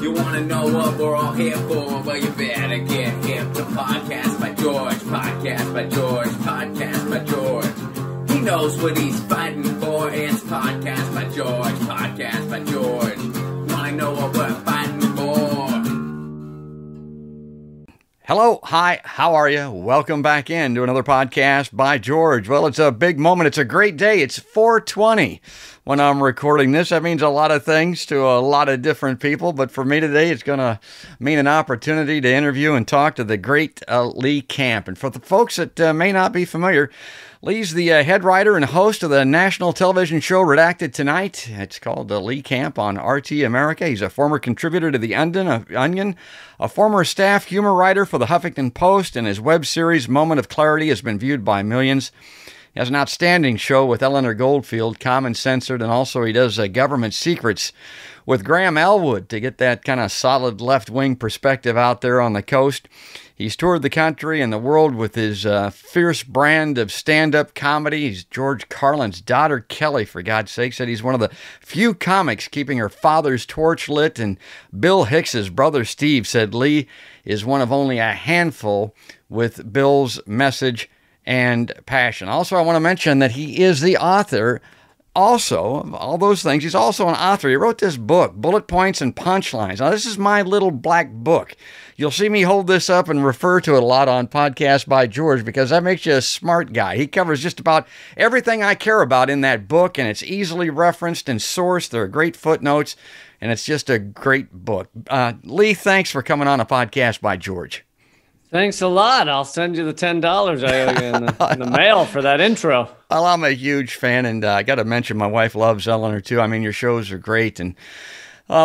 You wanna know what we're all here for? Well, you better get hip to Podcast by George, Podcast by George, Podcast by George. He knows what he's fighting for. It's Podcast by George, Podcast by George. Wanna know what we're fighting for? Hello, hi, how are you? Welcome back in to another podcast by George. Well, it's a big moment. It's a great day. It's 420 when I'm recording this. That means a lot of things to a lot of different people, but for me today, it's going to mean an opportunity to interview and talk to the great Lee Camp. And for the folks that may not be familiar, Lee's the head writer and host of the national television show Redacted Tonight. It's called Lee Camp on RT America. He's a former contributor to The Onion, a former staff humor writer for the Huffington Post, and his web series Moment of Clarity has been viewed by millions. He has an outstanding show with Eleanor Goldfield, Common Censored, and also he does Government Secrets with Graham Elwood to get that kind of solid left-wing perspective out there on the coast. He's toured the country and the world with his fierce brand of stand-up comedy. He's George Carlin's daughter, Kelly, for God's sake, said he's one of the few comics keeping her father's torch lit. And Bill Hicks's brother, Steve, said Lee is one of only a handful with Bill's message and passion. Also, I want to mention that he is the author also of all those things. He's also an author. He wrote this book, Bullet Points and Punchlines. Now, this is my little black book. You'll see me hold this up and refer to it a lot on Podcast by George because that makes you a smart guy. He covers just about everything I care about in that book, and it's easily referenced and sourced. There are great footnotes, and it's just a great book. Lee, thanks for coming on a Podcast by George. Thanks a lot. I'll send you the $10 I owe you in the mail for that intro. Well, I'm a huge fan, and I got to mention my wife loves Eleanor, too. I mean, your shows are great, and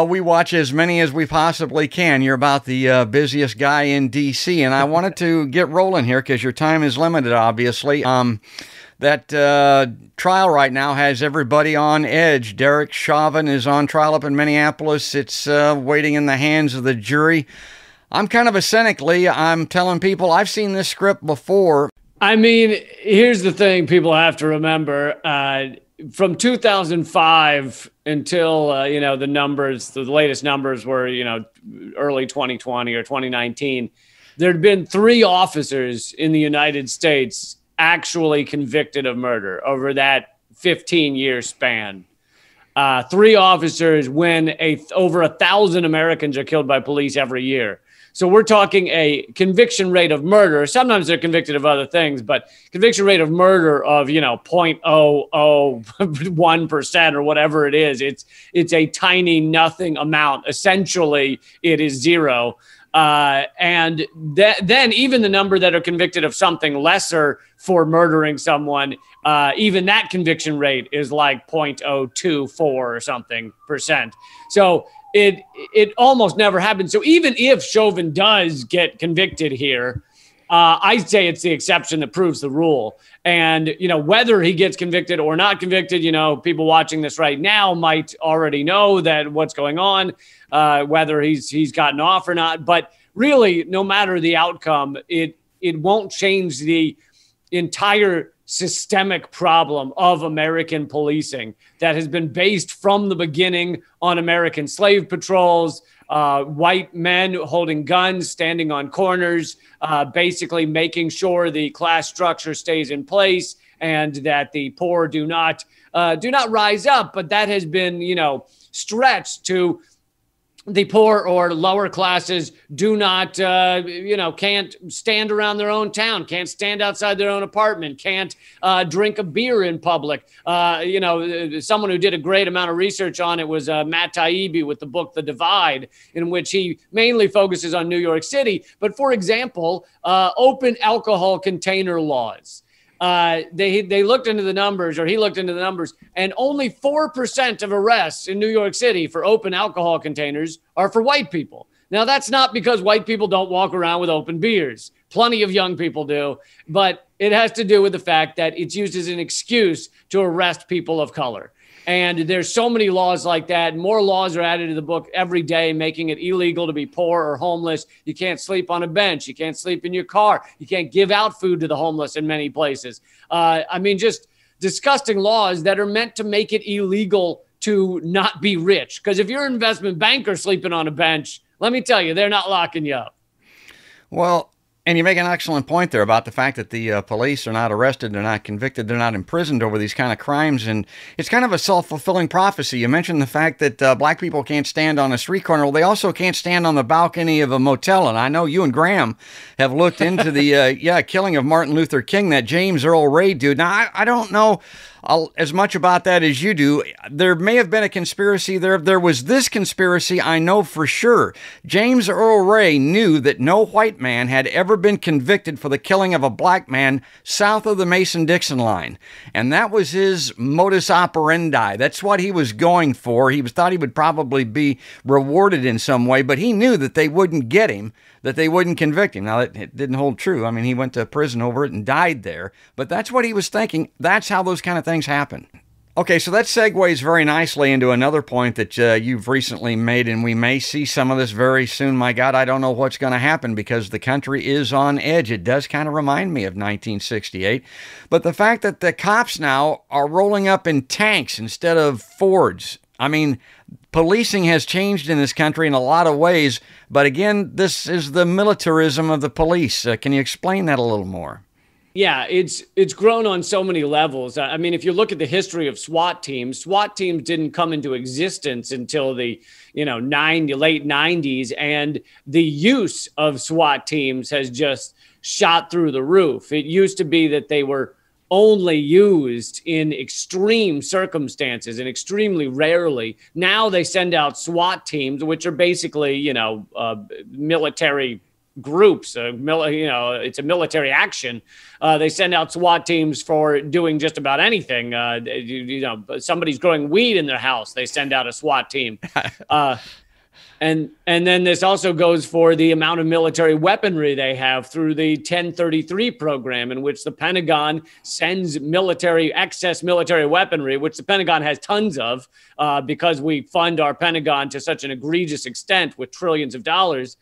we watch as many as we possibly can. You're about the busiest guy in D.C., and I wanted to get rolling here because your time is limited, obviously. That trial right now has everybody on edge. Derek Chauvin is on trial up in Minneapolis. It's waiting in the hands of the jury. I'm kind of a cynic, Lee. I'm telling people I've seen this script before. I mean, here's the thing people have to remember. From 2005 until, the numbers, the latest numbers were, early 2020 or 2019, there had been 3 officers in the United States actually convicted of murder over that 15-year span. 3 officers when over 1,000 Americans are killed by police every year. So we're talking a conviction rate of murder. Sometimes they're convicted of other things, but conviction rate of murder of, 0.001% or whatever it is. It's a tiny nothing amount. Essentially, it is 0. And then even the number that are convicted of something lesser for murdering someone, even that conviction rate is like 0.024 or something %. So it almost never happens. So even if Chauvin does get convicted here, I say it's the exception that proves the rule. And, whether he gets convicted or not convicted, people watching this right now might already know that what's going on, whether he's gotten off or not. But really, no matter the outcome, it won't change the entire systemic problem of American policing that has been based from the beginning on American slave patrols, white men holding guns, standing on corners, basically making sure the class structure stays in place and that the poor do not rise up. But that has been, stretched to the poor or lower classes do not, can't stand around their own town, can't stand outside their own apartment, can't drink a beer in public. Someone who did a great amount of research on it was Matt Taibbi with the book The Divide, in which he mainly focuses on New York City. But for example, open alcohol container laws. They looked into the numbers, or he looked into the numbers, and only 4% of arrests in New York City for open alcohol containers are for white people. Now, that's not because white people don't walk around with open beers. Plenty of young people do, but it has to do with the fact that it's used as an excuse to arrest people of color. And there's so many laws like that. More laws are added to the book every day, making it illegal to be poor or homeless. You can't sleep on a bench. You can't sleep in your car. You can't give out food to the homeless in many places. Just disgusting laws that are meant to make it illegal to not be rich. Because if you're an investment banker sleeping on a bench, let me tell you, they're not locking you up. Well, and you make an excellent point there about the fact that the police are not arrested, they're not convicted, they're not imprisoned over these kind of crimes. And it's kind of a self-fulfilling prophecy. You mentioned the fact that black people can't stand on a street corner. Well, they also can't stand on the balcony of a motel. And I know you and Graham have looked into the killing of Martin Luther King, that James Earl Ray dude. Now, I don't know as much about that as you do. There may have been a conspiracy there. There was this conspiracy, I know for sure. James Earl Ray knew that no white man had ever been convicted for the killing of a black man south of the Mason-Dixon line. And that was his modus operandi. That's what he was going for. He thought he would probably be rewarded in some way, but he knew that they wouldn't get him, that they wouldn't convict him. Now, it didn't hold true. I mean, he went to prison over it and died there. But that's what he was thinking. That's how those kind of things happen. Okay, so that segues very nicely into another point that you've recently made, and we may see some of this very soon. My God, I don't know what's going to happen because the country is on edge. It does kind of remind me of 1968. But the fact that the cops now are rolling up in tanks instead of Fords. I mean, policing has changed in this country in a lot of ways. But again, this is the militarism of the police. Can you explain that a little more? Yeah, it's grown on so many levels. I mean, if you look at the history of SWAT teams didn't come into existence until the late 90s, and the use of SWAT teams has just shot through the roof. It used to be that they were only used in extreme circumstances and extremely rarely. Now they send out SWAT teams, which are basically military groups. It's a military action. They send out SWAT teams for doing just about anything. Somebody's growing weed in their house, they send out a SWAT team. And then this also goes for the amount of military weaponry they have through the 1033 program, in which the Pentagon sends excess military weaponry, which the Pentagon has tons of because we fund our Pentagon to such an egregious extent with trillions of dollars.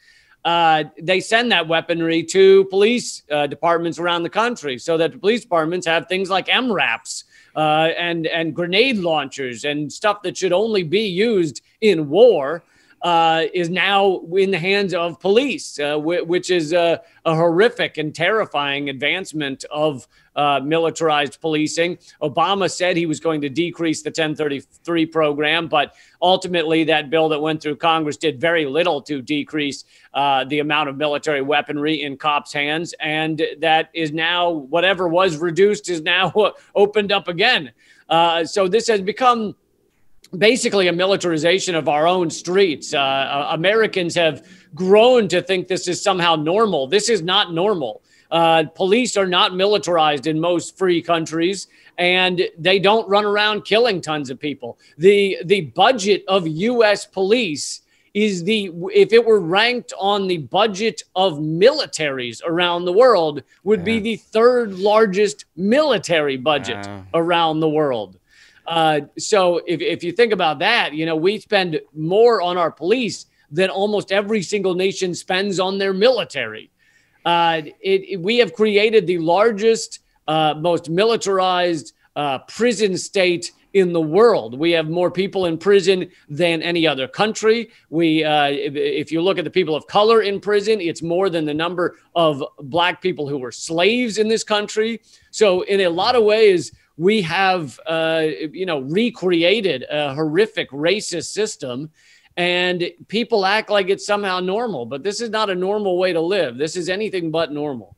They send that weaponry to police departments around the country so that the police departments have things like MRAPs and grenade launchers and stuff that should only be used in war. Is now in the hands of police, which is a horrific and terrifying advancement of militarized policing. Obama said he was going to decrease the 1033 program, but ultimately that bill that went through Congress did very little to decrease the amount of military weaponry in cops' hands. And that is now, whatever was reduced is now opened up again. So this has become basically a militarization of our own streets. Americans have grown to think this is somehow normal. This is not normal. Police are not militarized in most free countries, and they don't run around killing tons of people. The budget of U.S. police is if it were ranked on the budget of militaries around the world, would be the third largest military budget around the world. So if you think about that, we spend more on our police than almost every single nation spends on their military. We have created the largest, most militarized prison state in the world. We have more people in prison than any other country. If you look at the people of color in prison, it's more than the number of black people who were slaves in this country. So in a lot of ways, we have, recreated a horrific racist system, and people act like it's somehow normal. But this is not a normal way to live. This is anything but normal.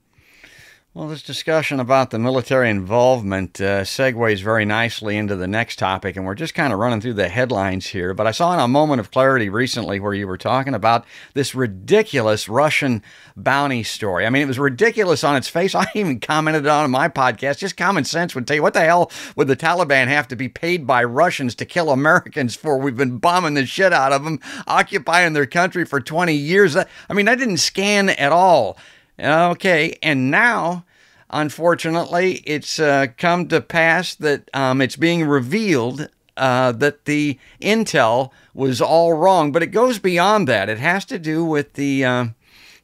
Well, this discussion about the military involvement segues very nicely into the next topic, and we're just kind of running through the headlines here. But I saw in a moment of clarity recently where you were talking about this ridiculous Russian bounty story. I mean, it was ridiculous on its face. I even commented on it in my podcast. Just common sense would tell you, what the hell would the Taliban have to be paid by Russians to kill Americans for? We've been bombing the shit out of them, occupying their country for 20 years. That didn't scan at all. Okay, and now, unfortunately, it's come to pass that it's being revealed that the intel was all wrong. But it goes beyond that. It has to do with the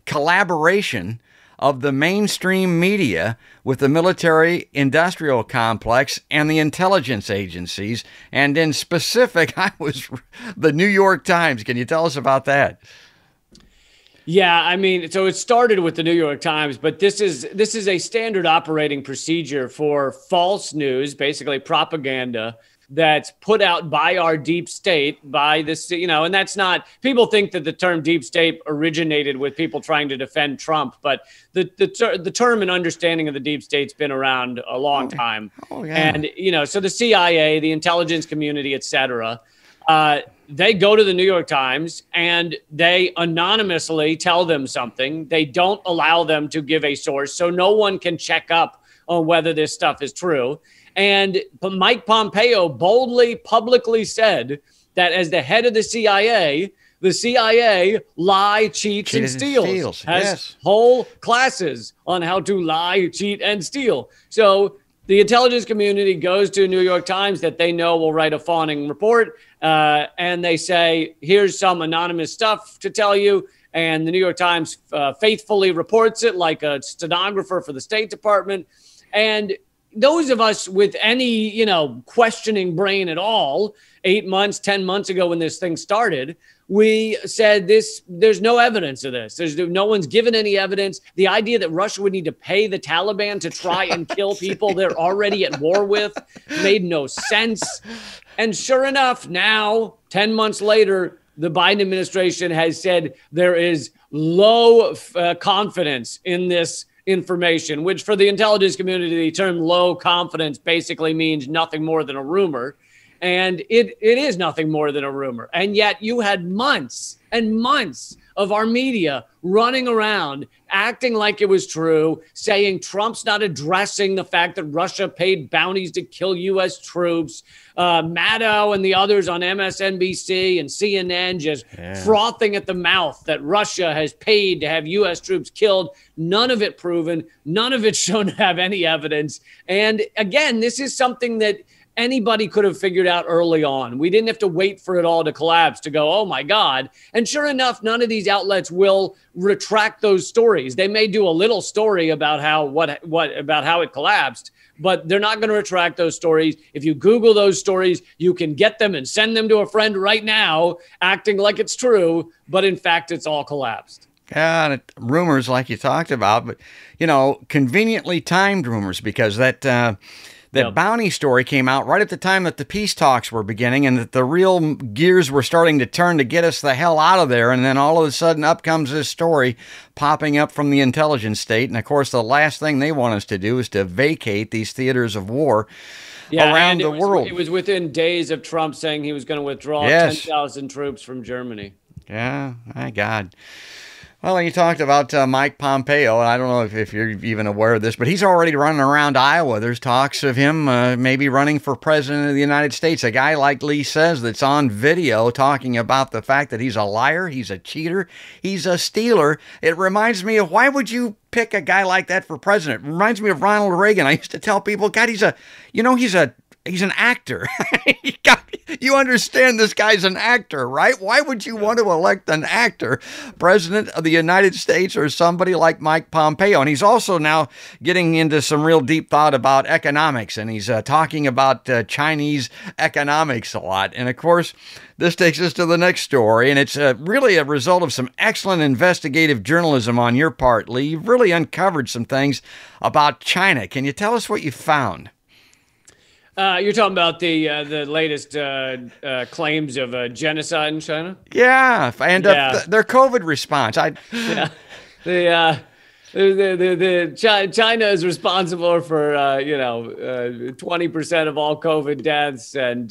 collaboration of the mainstream media with the military-industrial complex and the intelligence agencies. And in specific, I was the New York Times. Can you tell us about that? Yeah, I mean, so it started with the New York Times, but this is a standard operating procedure for false news, basically propaganda that's put out by our deep state, by this, and that's not, people think that the term deep state originated with people trying to defend Trump, but the term and understanding of the deep state's been around a long time. Oh, yeah. And, so the CIA, the intelligence community, et cetera, they go to the New York Times and they anonymously tell them something. They don't allow them to give a source, so no one can check up on whether this stuff is true. But Mike Pompeo boldly, publicly said that as the head of the CIA lie, cheats, and steals. Has whole classes on how to lie, cheat, and steal. So the intelligence community goes to New York Times that they know will write a fawning report, and they say, here's some anonymous stuff to tell you. And the New York Times faithfully reports it like a stenographer for the State Department. And those of us with any, questioning brain at all, 8 months, 10 months ago when this thing started, we said there's no evidence of this. No one's given any evidence. The idea that Russia would need to pay the Taliban to try and kill people they're already at war with made no sense. And sure enough, now, 10 months later, the Biden administration has said there is low confidence in this information, which for the intelligence community, the term low confidence basically means nothing more than a rumor. And it is nothing more than a rumor. And yet you had months and months of our media running around, acting like it was true, saying Trump's not addressing the fact that Russia paid bounties to kill U.S. troops. Maddow and the others on MSNBC and CNN just frothing at the mouth that Russia has paid to have U.S. troops killed. None of it proven. None of it shown to have any evidence. And again, this is something that anybody could have figured out early on. We didn't have to wait for it all to collapse to go, oh my God. And sure enough, none of these outlets will retract those stories. They may do a little story about how about how it collapsed, but they're not going to retract those stories. If you Google those stories, you can get them and send them to a friend right now, acting like it's true, but in fact, it's all collapsed. Yeah, rumors like you talked about, but conveniently timed rumors, because that bounty story came out right at the time that the peace talks were beginning and that the real gears were starting to turn to get us the hell out of there. And then all of a sudden up comes this story popping up from the intelligence state. And of course, the last thing they want us to do is to vacate these theaters of war around the world. It was within days of Trump saying he was going to withdraw 10,000 troops from Germany. Yeah, my God. Well, you talked about Mike Pompeo, and I don't know if you're even aware of this, but he's already running around Iowa. There's talks of him maybe running for president of the United States. A guy like Lee says that's on video talking about the fact that he's a liar, he's a cheater, he's a stealer. It reminds me of, why would you pick a guy like that for president? It reminds me of Ronald Reagan. I used to tell people, God, he's an actor. You understand this guy's an actor, right? Why would you want to elect an actor president of the United States or somebody like Mike Pompeo? And he's also now getting into some real deep thought about economics, and he's talking about Chinese economics a lot. And of course, this takes us to the next story, and it's really a result of some excellent investigative journalism on your part, Lee. You've really uncovered some things about China. Can you tell us what you found? You're talking about the latest claims of genocide in China? Yeah, and their COVID response. China is responsible for 20% of all COVID deaths, and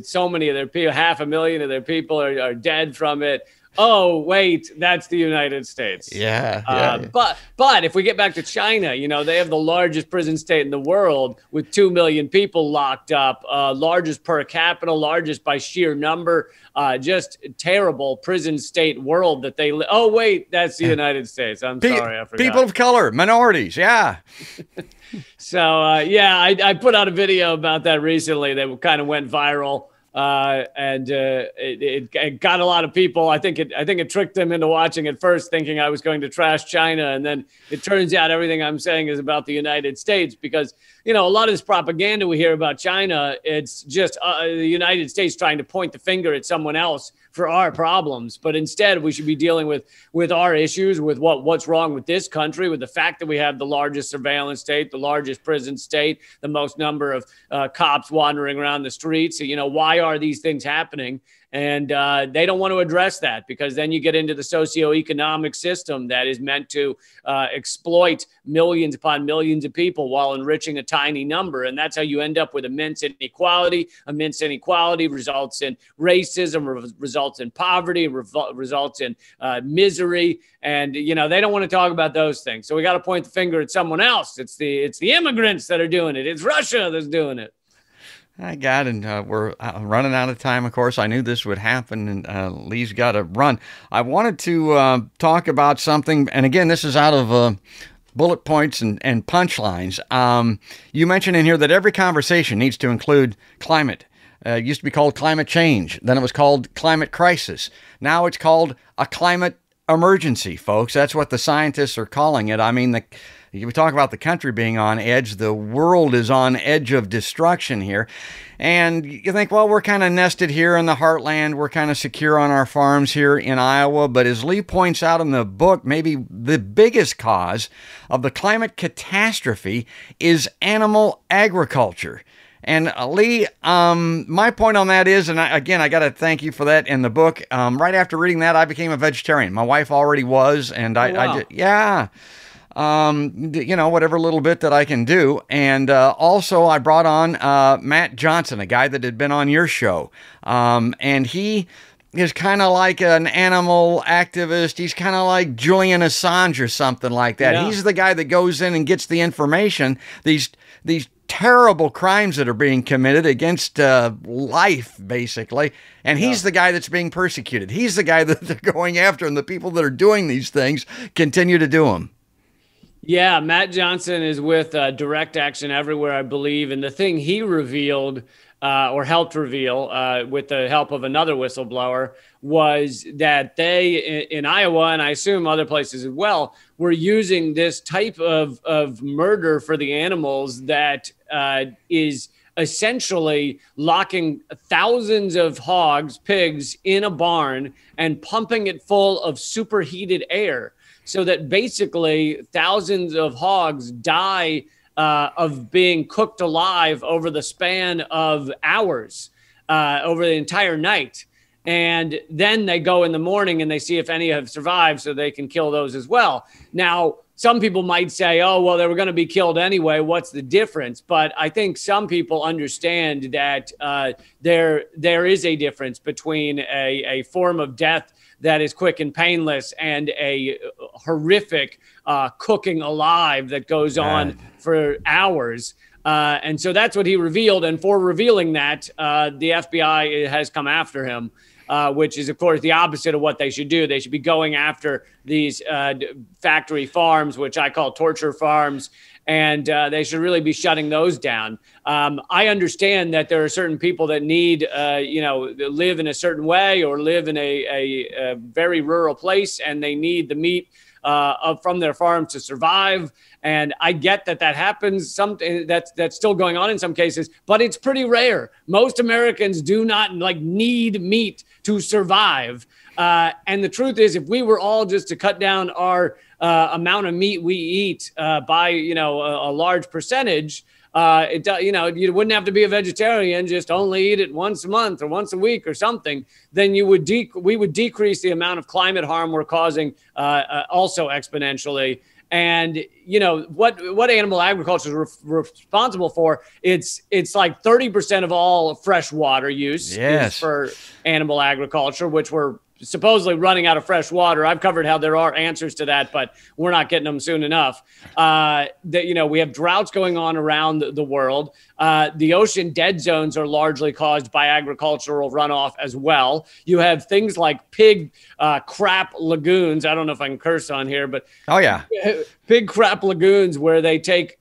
so many of their people, 500,000 of their people are dead from it. Oh, wait, that's the United States. Yeah. But if we get back to China, they have the largest prison state in the world with 2 million people locked up, largest per capita, largest by sheer number, just terrible prison state world that they live. Oh, wait, that's the United States. I'm sorry, I forgot. People of color, minorities, yeah. So, I put out a video about that recently that kind of went viral. It got a lot of people. I think it tricked them into watching it first, thinking I was going to trash China, and then it turns out everything I'm saying is about the United States, because a lot of this propaganda we hear about China, it's just the United States trying to point the finger at someone else for our problems. But instead, we should be dealing with our issues, with what's wrong with this country, with the fact that we have the largest surveillance state, the largest prison state, the most number of cops wandering around the streets. Why are these things happening? And they don't want to address that, because then you get into the socioeconomic system that is meant to exploit millions upon millions of people while enriching a tiny number. And that's how you end up with immense inequality. Immense inequality results in racism, results in poverty, results in misery. And, they don't want to talk about those things. So we got to point the finger at someone else. It's the immigrants that are doing it. It's Russia that's doing it. I got it. We're running out of time, of course. I knew this would happen, and Lee's got to run. I wanted to talk about something, and again, this is out of bullet points and punchlines. You mentioned in here that every conversation needs to include climate. It used to be called climate change. Then it was called climate crisis. Now it's called a climate emergency, folks. That's what the scientists are calling it. I mean, we talk about the country being on edge. The world is on edge of destruction here. And you think, well, we're kind of nested here in the heartland. We're kind of secure on our farms here in Iowa. But as Lee points out in the book, maybe the biggest cause of the climate catastrophe is animal agriculture. And Lee, my point on that is, and I got to thank you for that in the book. Right after reading that, I became a vegetarian. My wife already was, and I did, yeah. Whatever little bit that I can do. And also I brought on Matt Johnson, a guy that had been on your show. And he is kind of like an animal activist. He's kind of like Julian Assange or something like that. Yeah. He's the guy that goes in and gets the information, these terrible crimes that are being committed against life, basically. And he's the guy that's being persecuted. He's the guy that they're going after, and the people that are doing these things continue to do them. Yeah, Matt Johnson is with Direct Action Everywhere, I believe. And the thing he revealed or helped reveal with the help of another whistleblower was that they in Iowa, and I assume other places as well, were using this type of murder for the animals that is essentially locking thousands of pigs in a barn and pumping it full of superheated air, so that basically thousands of hogs die of being cooked alive over the span of hours, over the entire night. And then they go in the morning and they see if any have survived so they can kill those as well. Now, some people might say, oh, well, they were going to be killed anyway. What's the difference? But I think some people understand that there is a difference between a form of death that is quick and painless and a horrific cooking alive that goes on for hours. And so that's what he revealed. And for revealing that, the FBI has come after him, which is, of course, the opposite of what they should do. They should be going after these factory farms, which I call torture farms, and they should really be shutting those down. I understand that there are certain people that need, live in a certain way or live in a very rural place, and they need the meat from their farm to survive. And I get that happens. Something that's still going on in some cases, but it's pretty rare. Most Americans do not need meat to survive. And the truth is, if we were all just to cut down our amount of meat we eat by a large percentage, you wouldn't have to be a vegetarian, just only eat it once a month or once a week or something. Then we would decrease the amount of climate harm we're causing also exponentially. And what animal agriculture is responsible for, it's like 30% of all fresh water use is for animal agriculture, which we're supposedly running out of fresh water. I've covered how there are answers to that, but we're not getting them soon enough. We have droughts going on around the world. The ocean dead zones are largely caused by agricultural runoff as well. You have things like pig crap lagoons. I don't know if I can curse on here, but pig crap lagoons where they take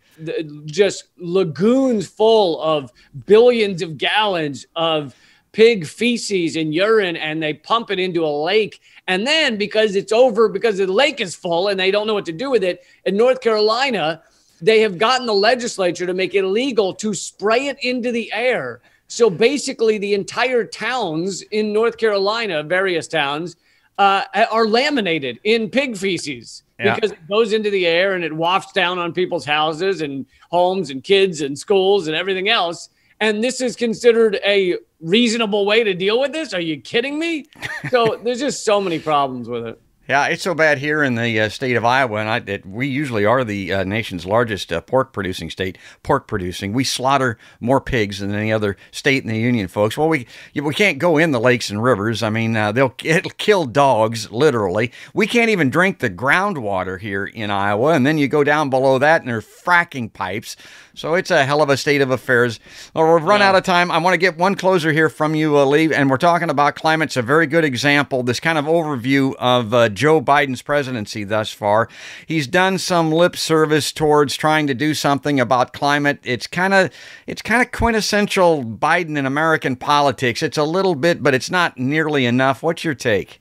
just lagoons full of billions of gallons of pig feces and urine and they pump it into a lake. And then because the lake is full and they don't know what to do with it, in North Carolina, they have gotten the legislature to make it illegal to spray it into the air. So basically the entire towns in North Carolina, various towns, are laminated in pig feces because it goes into the air and it wafts down on people's houses and homes and kids and schools and everything else. And this is considered a reasonable way to deal with this? Are you kidding me? So there's just so many problems with it. Yeah, it's so bad here in the state of Iowa, and we usually are the nation's largest pork-producing state. We slaughter more pigs than any other state in the union, folks. Well, we can't go in the lakes and rivers. I mean, it'll kill dogs, literally. We can't even drink the groundwater here in Iowa, and then you go down below that, and there are fracking pipes. So it's a hell of a state of affairs. Well, we've run out of time. I want to get one closer here from you, Lee, and we're talking about climate. It's a very good example, this kind of overview of Joe Biden's presidency thus far. He's done some lip service towards trying to do something about climate. It's kind of quintessential Biden in American politics. It's a little bit, but it's not nearly enough. What's your take?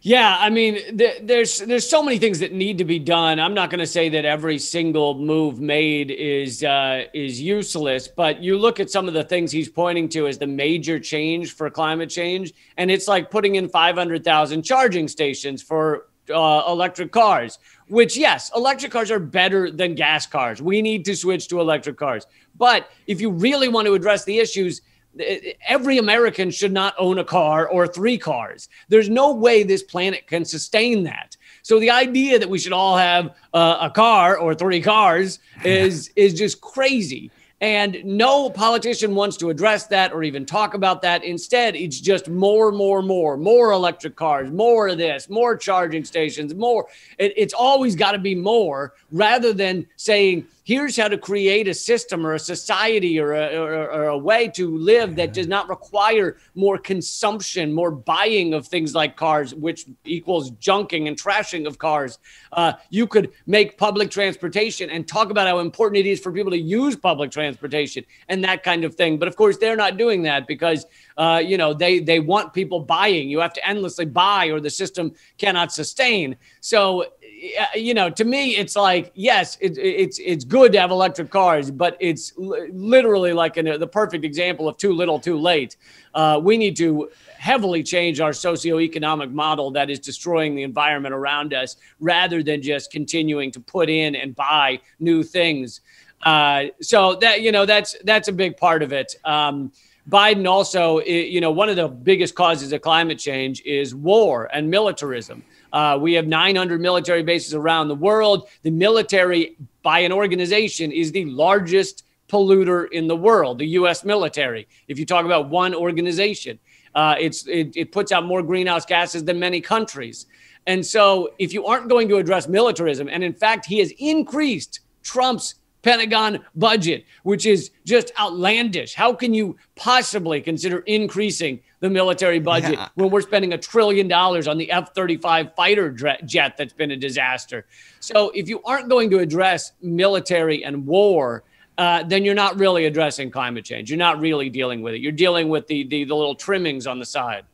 Yeah, I mean, there's so many things that need to be done. I'm not going to say that every single move made is useless, but you look at some of the things he's pointing to as the major change for climate change, and it's like putting in 500,000 charging stations for electric cars, which, yes, electric cars are better than gas cars. We need to switch to electric cars. But if you really want to address the issues, every American should not own a car or 3 cars. There's no way this planet can sustain that. So the idea that we should all have a car or 3 cars is just crazy. And no politician wants to address that or even talk about that. Instead, it's just more electric cars, more of this, more charging stations, more. It's always got to be more, rather than saying, here's how to create a system or a society or a way to live that does not require more consumption, more buying of things like cars, which equals junking and trashing of cars. You could make public transportation and talk about how important it is for people to use public transportation and that kind of thing. But of course, they're not doing that because they want people buying. You have to endlessly buy or the system cannot sustain. So to me, it's like, yes, it's good to have electric cars, but it's literally like the perfect example of too little, too late. We need to heavily change our socioeconomic model that is destroying the environment around us, rather than just continuing to put in and buy new things. So that's a big part of it. Biden also, one of the biggest causes of climate change is war and militarism. We have 900 military bases around the world. The military, by an organization, is the largest polluter in the world, the U.S. military. If you talk about one organization, it puts out more greenhouse gases than many countries. And so if you aren't going to address militarism, and in fact, he has increased Trump's Pentagon budget, which is just outlandish. How can you possibly consider increasing the military budget when we're spending $1 trillion on the F-35 fighter jet that's been a disaster? So if you aren't going to address military and war, then you're not really addressing climate change. You're not really dealing with it. You're dealing with the little trimmings on the side.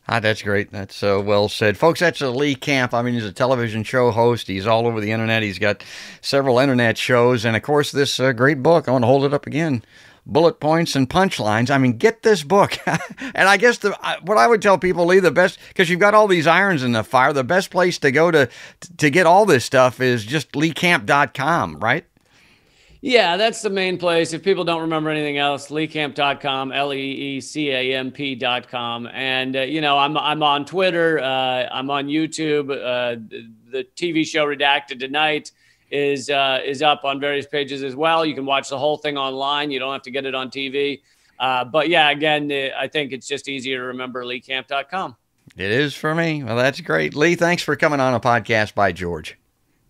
That's great. That's so well said. Folks, that's Lee Camp. I mean, he's a television show host. He's all over the internet. He's got several internet shows. And, of course, this great book. I want to hold it up again. Bullet Points and Punchlines. I mean, get this book. And I guess what I would tell people, Lee, the best, because you've got all these irons in the fire, the best place to go to get all this stuff is just leecamp.com, right? Yeah, that's the main place. If people don't remember anything else, leecamp.com, leecamp.com. And, I'm on Twitter. I'm on YouTube. The TV show Redacted Tonight is up on various pages as well. You can watch the whole thing online. You don't have to get it on TV. But yeah, again, I think it's just easier to remember leecamp.com. It is for me. Well, that's great. Lee, thanks for coming on a podcast by George.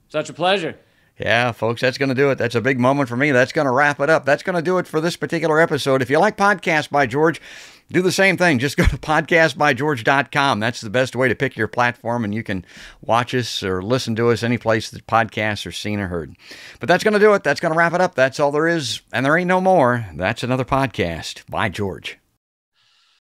Such a pleasure. Yeah, folks, that's going to do it. That's a big moment for me. That's going to wrap it up. That's going to do it for this particular episode. If you like Podcast by George, do the same thing. Just go to podcastbygeorge.com. That's the best way to pick your platform, and you can watch us or listen to us any place that podcasts are seen or heard. But that's going to do it. That's going to wrap it up. That's all there is, and there ain't no more. That's another podcast by George.